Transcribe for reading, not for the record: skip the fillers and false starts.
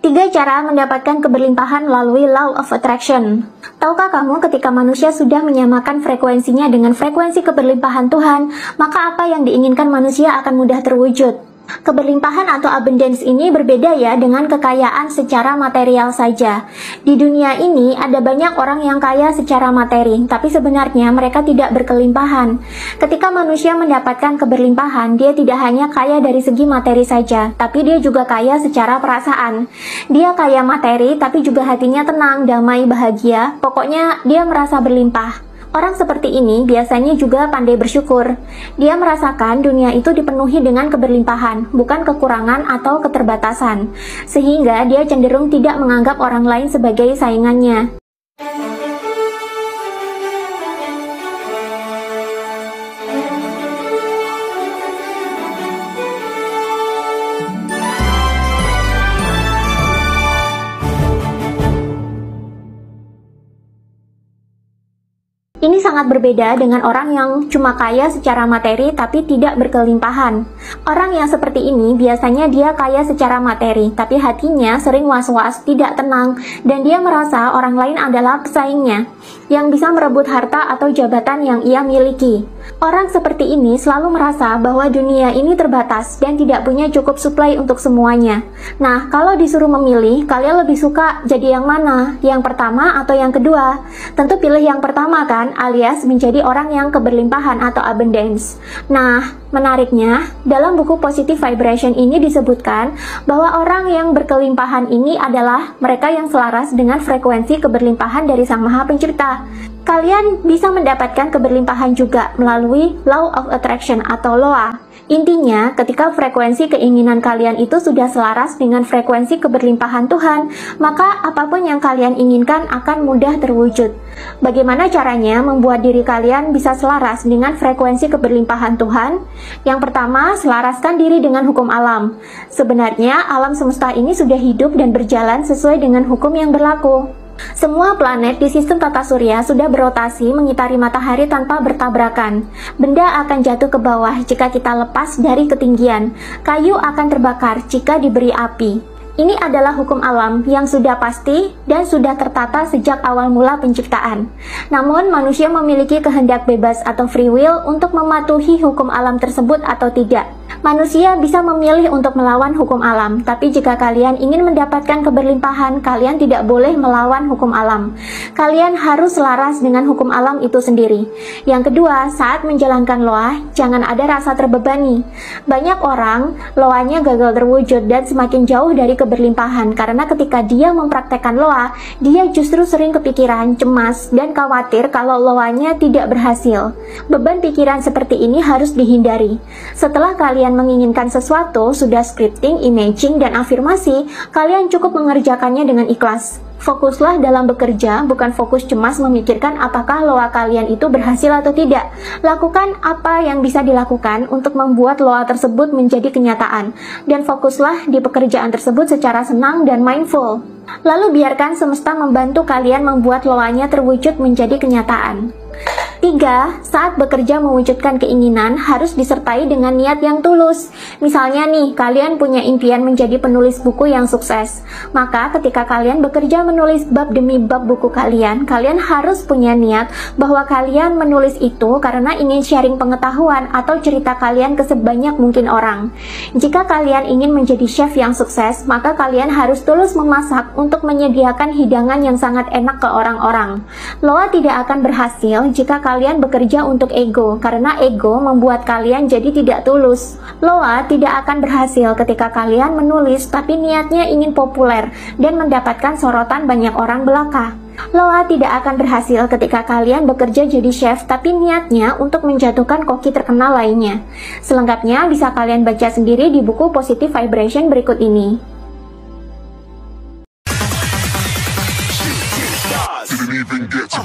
3 cara mendapatkan keberlimpahan melalui Law of Attraction. Tahukah kamu ketika manusia sudah menyamakan frekuensinya dengan frekuensi keberlimpahan Tuhan, maka apa yang diinginkan manusia akan mudah terwujud. Keberlimpahan atau abundance ini berbeda ya dengan kekayaan secara material saja. Di dunia ini ada banyak orang yang kaya secara materi, tapi sebenarnya mereka tidak berkelimpahan. Ketika manusia mendapatkan keberlimpahan, dia tidak hanya kaya dari segi materi saja, tapi dia juga kaya secara perasaan. Dia kaya materi, tapi juga hatinya tenang, damai, bahagia. Pokoknya dia merasa berlimpah. Orang seperti ini biasanya juga pandai bersyukur. Dia merasakan dunia itu dipenuhi dengan keberlimpahan, bukan kekurangan atau keterbatasan. Sehingga dia cenderung tidak menganggap orang lain sebagai saingannya. Ini sangat berbeda dengan orang yang cuma kaya secara materi tapi tidak berkelimpahan. Orang yang seperti ini biasanya dia kaya secara materi, tapi hatinya sering was-was, tidak tenang, dan dia merasa orang lain adalah pesaingnya, yang bisa merebut harta atau jabatan yang ia miliki. Orang seperti ini selalu merasa bahwa dunia ini terbatas dan tidak punya cukup suplai untuk semuanya. Nah, kalau disuruh memilih, kalian lebih suka jadi yang mana? Yang pertama atau yang kedua? Tentu pilih yang pertama kan, alias menjadi orang yang keberlimpahan atau abundance. Nah, menariknya, dalam buku Positive Vibration ini disebutkan bahwa orang yang berkelimpahan ini adalah mereka yang selaras dengan frekuensi keberlimpahan dari Sang Maha Pencipta. Kalian bisa mendapatkan keberlimpahan juga melalui Law of Attraction atau LOA. Intinya, ketika frekuensi keinginan kalian itu sudah selaras dengan frekuensi keberlimpahan Tuhan, maka apapun yang kalian inginkan akan mudah terwujud. Bagaimana caranya membuat diri kalian bisa selaras dengan frekuensi keberlimpahan Tuhan? Yang pertama, selaraskan diri dengan hukum alam. Sebenarnya, alam semesta ini sudah hidup dan berjalan sesuai dengan hukum yang berlaku. Semua planet di sistem tata surya sudah berotasi mengitari matahari tanpa bertabrakan. Benda akan jatuh ke bawah jika kita lepas dari ketinggian. Kayu akan terbakar jika diberi api. Ini adalah hukum alam yang sudah pasti dan sudah tertata sejak awal mula penciptaan. Namun, manusia memiliki kehendak bebas atau free will untuk mematuhi hukum alam tersebut atau tidak. Manusia bisa memilih untuk melawan hukum alam, tapi jika kalian ingin mendapatkan keberlimpahan, kalian tidak boleh melawan hukum alam. Kalian harus selaras dengan hukum alam itu sendiri. Yang kedua, saat menjalankan loa, jangan ada rasa terbebani. Banyak orang, loanya gagal terwujud dan semakin jauh dari keberlimpahan karena ketika dia mempraktekkan loa, dia justru sering kepikiran, cemas, dan khawatir kalau loanya tidak berhasil. Beban pikiran seperti ini harus dihindari. Setelah kalian menginginkan sesuatu, sudah scripting, imaging, dan afirmasi, kalian cukup mengerjakannya dengan ikhlas. Fokuslah dalam bekerja, bukan fokus cemas memikirkan apakah loa kalian itu berhasil atau tidak. Lakukan apa yang bisa dilakukan untuk membuat loa tersebut menjadi kenyataan, dan fokuslah di pekerjaan tersebut secara senang dan mindful. Lalu biarkan semesta membantu kalian membuat loanya terwujud menjadi kenyataan. 3. Saat bekerja mewujudkan keinginan harus disertai dengan niat yang tulus. Misalnya nih, kalian punya impian menjadi penulis buku yang sukses. Maka ketika kalian bekerja menulis bab demi bab buku kalian, kalian harus punya niat bahwa kalian menulis itu karena ingin sharing pengetahuan atau cerita kalian ke sebanyak mungkin orang. Jika kalian ingin menjadi chef yang sukses, maka kalian harus tulus memasak untuk menyediakan hidangan yang sangat enak ke orang-orang. Loa tidak akan berhasil jika kalian bekerja untuk ego, karena ego membuat kalian jadi tidak tulus. Loa tidak akan berhasil ketika kalian menulis tapi niatnya ingin populer dan mendapatkan sorotan banyak orang belaka. Loa tidak akan berhasil ketika kalian bekerja jadi chef tapi niatnya untuk menjatuhkan koki terkenal lainnya. Selengkapnya bisa kalian baca sendiri di buku Positive Vibration berikut ini. Didn't even get to